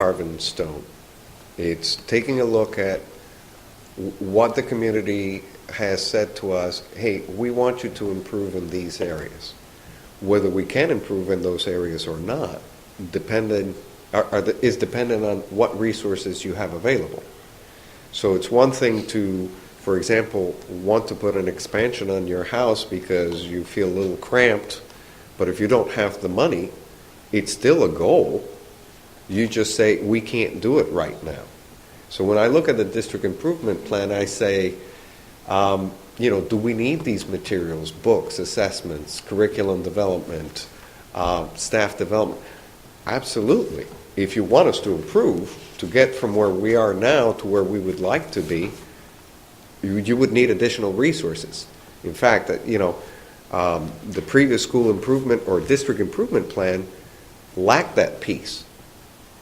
carved in stone. It's taking a look at what the community has said to us, hey, we want you to improve in these areas. Whether we can improve in those areas or not is dependent on what resources you have available. So it's one thing to, for example, want to put an expansion on your house because you feel a little cramped, but if you don't have the money, it's still a goal. You just say, we can't do it right now. So when I look at the district improvement plan, I say, do we need these materials, books, assessments, curriculum development, staff development? Absolutely. If you want us to improve, to get from where we are now to where we would like to be, you would need additional resources. In fact, the previous school improvement or district improvement plan lacked that piece.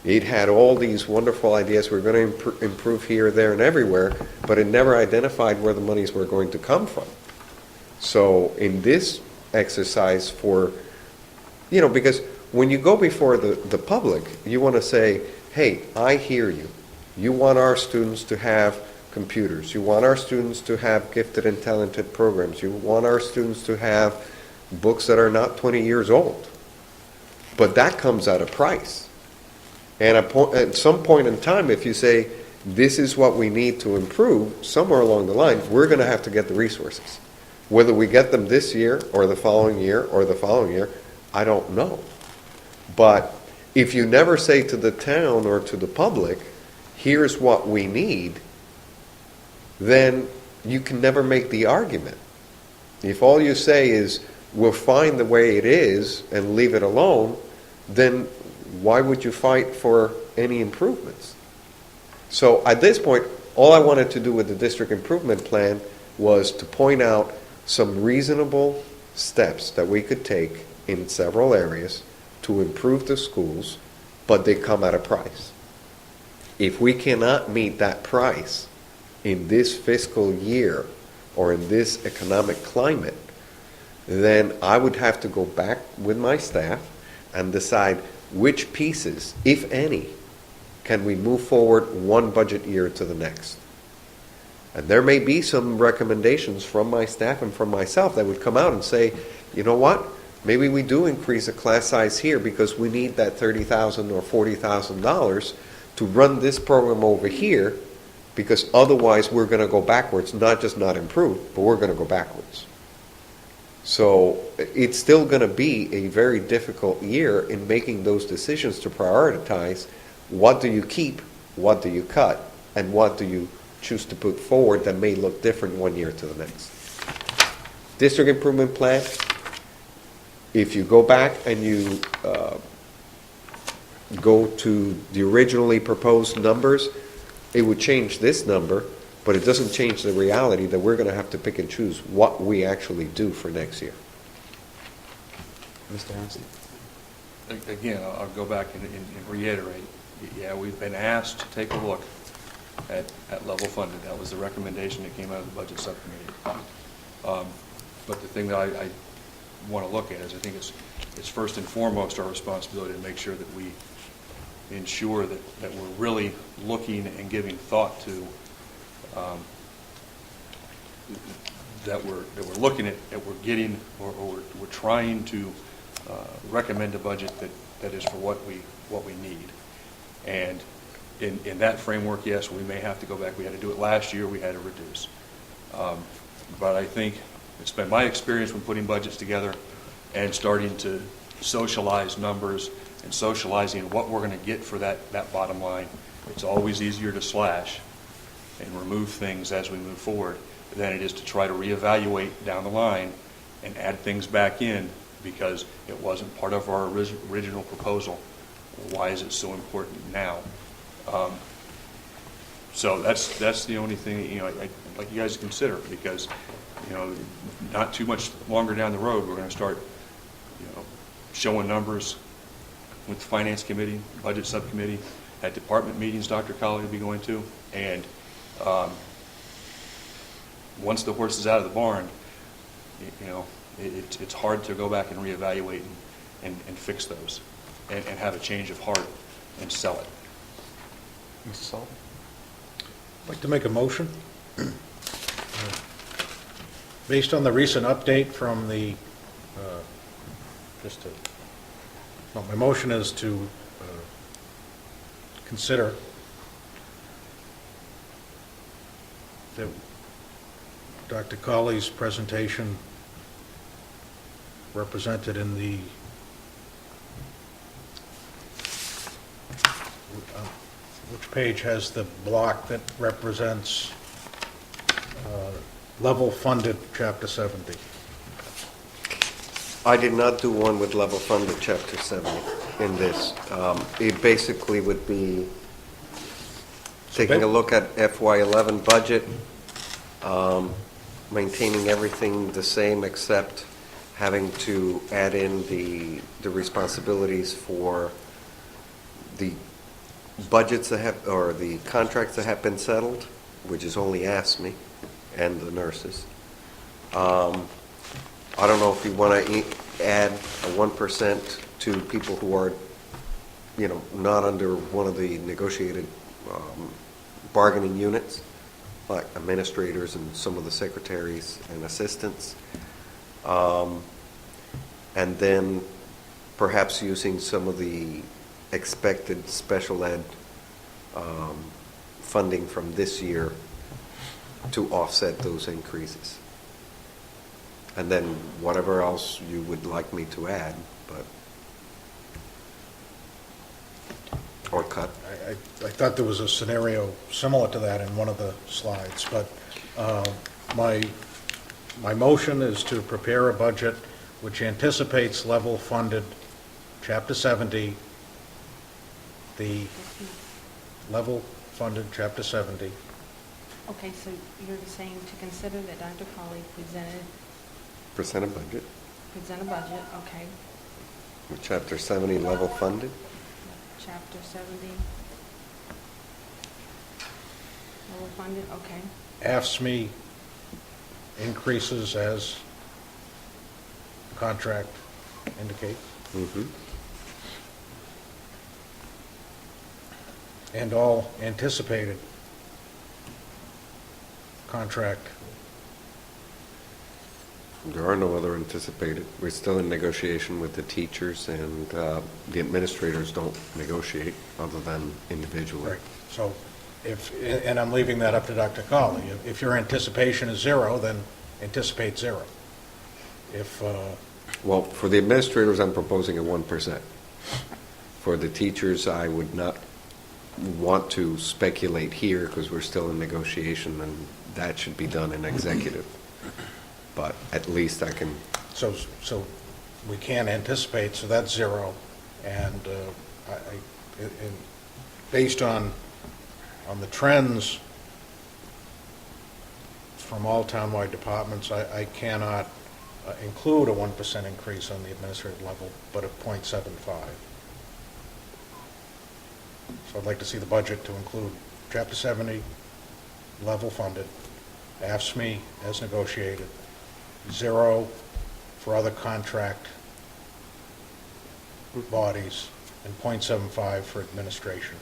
It had all these wonderful ideas. We're going to improve here, there, and everywhere, but it never identified where the monies were going to come from. So in this exercise because when you go before the public, you want to say, hey, I hear you. You want our students to have computers. You want our students to have gifted and talented programs. You want our students to have books that are not 20 years old. But that comes at a price. And at some point in time, if you say, this is what we need to improve, somewhere along the line, we're going to have to get the resources. Whether we get them this year or the following year or the following year, I don't know. But if you never say to the town or to the public, here's what we need, then you can never make the argument. If all you say is, we'll find the way it is and leave it alone, then why would you fight for any improvements? So at this point, all I wanted to do with the district improvement plan was to point out some reasonable steps that we could take in several areas to improve the schools, but they come at a price. If we cannot meet that price in this fiscal year or in this economic climate, then I would have to go back with my staff and decide which pieces, if any, can we move forward one budget year to the next. And there may be some recommendations from my staff and from myself that would come out and say, you know what, maybe we do increase the class size here because we need that $30,000 or $40,000 to run this program over here, because otherwise we're going to go backwards, not just not improve, but we're going to go backwards. So it's still going to be a very difficult year in making those decisions to prioritize what do you keep, what do you cut, and what do you choose to put forward that may look different one year to the next. District improvement plan, if you go back and you go to the originally proposed numbers, it would change this number, but it doesn't change the reality that we're going to have to pick and choose what we actually do for next year. Mr. Hanson? Again, I'll go back and reiterate. Yeah, we've been asked to take a look at level funded. That was the recommendation that came out of the budget subcommittee. But the thing that I want to look at is I think it's first and foremost our responsibility to make sure that we ensure that we're really looking and giving thought to that we're looking at we're getting or we're trying to recommend a budget that is for what we need. And in that framework, yes, we may have to go back. We had to do it last year. We had to reduce. But I think it's been my experience when putting budgets together and starting to socialize numbers and socializing what we're going to get for that bottom line. It's always easier to slash and remove things as we move forward than it is to try to reevaluate down the line and add things back in because it wasn't part of our original proposal. Why is it so important now? So that's the only thing I'd like you guys to consider, because not too much longer down the road we're going to start showing numbers with the finance committee, budget subcommittee, at department meetings Dr. Colley will be going to, and once the horse is out of the barn, it's hard to go back and reevaluate and fix those and have a change of heart and sell it. Mr. Sullivan? I'd like to make a motion. Based on the recent update from the, my motion is to consider that Dr. Colley's presentation represented in the which page has the block that represents level funded Chapter 70? I did not do one with level funded Chapter 70 in this. It basically would be taking a look at FY11 budget, maintaining everything the same except having to add in the responsibilities for the budgets that have, or the contracts that have been settled, which is only ASME and the nurses. I don't know if you want to add a 1% to people who are, not under one of the negotiated bargaining units, like administrators and some of the secretaries and assistants. And then perhaps using some of the expected special ed funding from this year to offset those increases. And then whatever else you would like me to add, or cut. I thought there was a scenario similar to that in one of the slides, but my motion is to prepare a budget which anticipates level funded Chapter 70, the level funded Chapter 70. Okay, so you're saying to consider that Dr. Colley Percent of budget, present a budget, okay, with Chapter 70 level funded. Chapter 70, level funded, okay, AFSCME increases as the contract indicates, Mm-hmm. and all anticipated contract. There are no other anticipated. We're still in negotiation with the teachers, and the administrators don't negotiate other than individually. Right. So and I'm leaving that up to Dr. Colley. If your anticipation is zero, then anticipate zero. If, Well, for the administrators, I'm proposing a 1%. For the teachers, I would not want to speculate here because we're still in negotiation, and that should be done in executive. But at least I can. so we can anticipate, so that's zero. And based on the trends from all townwide departments, I cannot include a 1% increase on the administrative level, but a 0.75. So I'd like to see the budget to include Chapter 70, level funded, AFSCME as negotiated, zero for other contract bodies, and 0.75 for administration.